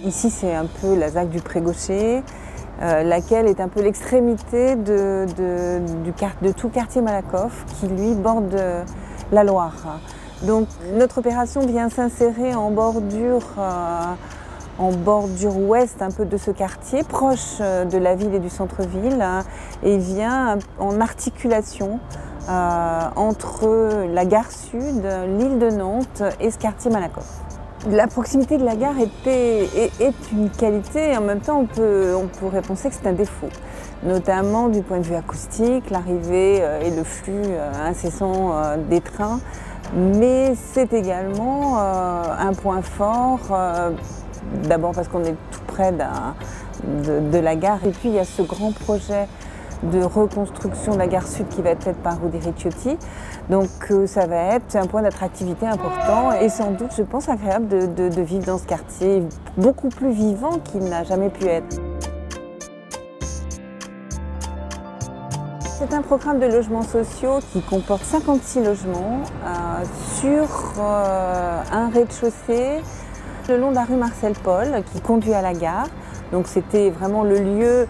Ici, c'est un peu la ZAC du Pré-Gaucher, laquelle est un peu l'extrémité de tout quartier Malakoff, qui lui borde la Loire. Donc notre opération vient s'insérer en bordure ouest un peu de ce quartier, proche de la ville et du centre-ville, et vient en articulation entre la gare sud, l'île de Nantes et ce quartier Malakoff. La proximité de la gare est une qualité et en même temps on pourrait penser que c'est un défaut, notamment du point de vue acoustique, l'arrivée et le flux incessant des trains, mais c'est également un point fort, d'abord parce qu'on est tout près de la gare et puis il y a ce grand projet de reconstruction de la gare sud qui va être faite par Rudy Ricciotti. Donc ça va être un point d'attractivité important et sans doute, je pense, agréable de vivre dans ce quartier, beaucoup plus vivant qu'il n'a jamais pu être. C'est un programme de logements sociaux qui comporte 56 logements sur un rez-de-chaussée le long de la rue Marcel Paul qui conduit à la gare. Donc c'était vraiment le lieu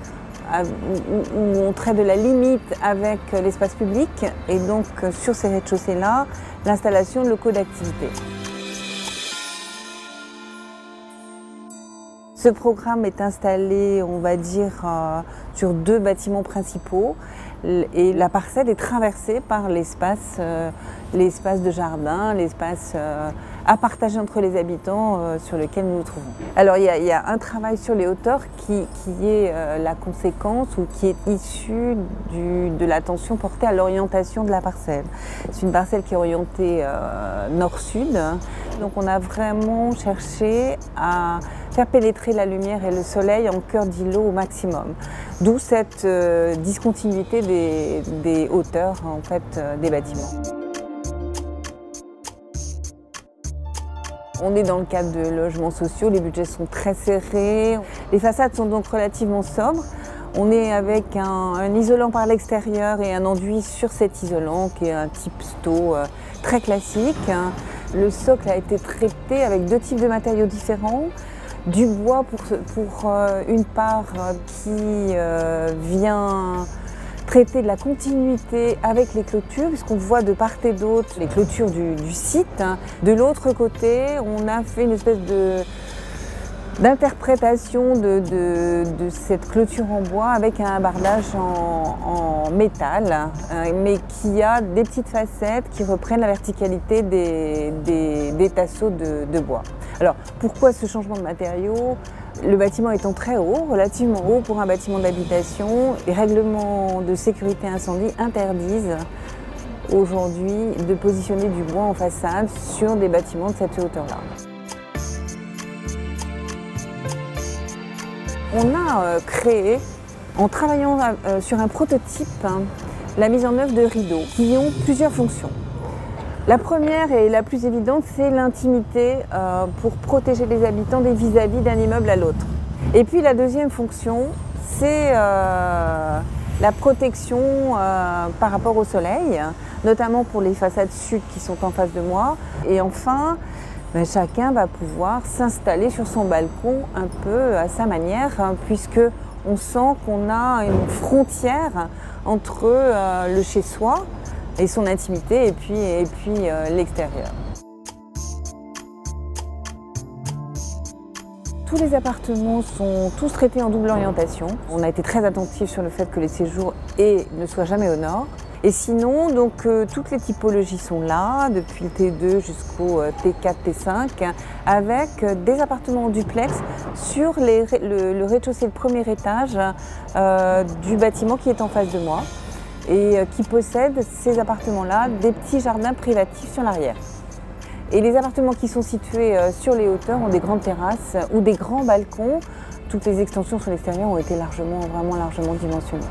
où on traite de la limite avec l'espace public et donc sur ces rez-de-chaussée-là, l'installation de locaux d'activité. Ce programme est installé, on va dire, sur 2 bâtiments principaux et la parcelle est traversée par l'espace de jardin, l'espace à partager entre les habitants sur lequel nous nous trouvons. Alors il y a un travail sur les hauteurs qui est la conséquence ou qui est issu de l'attention portée à l'orientation de la parcelle. C'est une parcelle qui est orientée nord-sud, donc on a vraiment cherché à faire pénétrer la lumière et le soleil en cœur d'îlot au maximum. D'où cette discontinuité des hauteurs en fait, des bâtiments. On est dans le cadre de logements sociaux, les budgets sont très serrés. Les façades sont donc relativement sobres. On est avec un isolant par l'extérieur et un enduit sur cet isolant qui est un type sto très classique. Le socle a été traité avec 2 types de matériaux différents. Du bois pour une part qui vient traiter de la continuité avec les clôtures, puisqu'on voit de part et d'autre les clôtures du site. De l'autre côté, on a fait une espèce d'interprétation de cette clôture en bois avec un bardage en métal, mais qui a des petites facettes qui reprennent la verticalité des tasseaux de bois. Alors pourquoi ce changement de matériaux ? Le bâtiment étant très haut, relativement haut pour un bâtiment d'habitation, les règlements de sécurité incendie interdisent aujourd'hui de positionner du bois en façade sur des bâtiments de cette hauteur-là. On a créé, en travaillant sur un prototype, la mise en œuvre de rideaux qui ont plusieurs fonctions. La première et la plus évidente, c'est l'intimité pour protéger les habitants des vis-à-vis d'un immeuble à l'autre. Et puis la deuxième fonction, c'est la protection par rapport au soleil, notamment pour les façades sud qui sont en face de moi. Et enfin, chacun va pouvoir s'installer sur son balcon un peu à sa manière, puisque on sent qu'on a une frontière entre le chez-soi et son intimité et puis l'extérieur. Tous les appartements sont tous traités en double orientation. On a été très attentif sur le fait que les séjours ne soient jamais au nord. Et sinon, donc, toutes les typologies sont là, depuis le T2 jusqu'au T4, T5, avec des appartements en duplex sur le rez-de-chaussée, le premier étage du bâtiment qui est en face de moi et qui possède ces appartements-là, des petits jardins privatifs sur l'arrière. Et les appartements qui sont situés sur les hauteurs ont des grandes terrasses ou des grands balcons. Toutes les extensions sur l'extérieur ont été vraiment largement dimensionnées.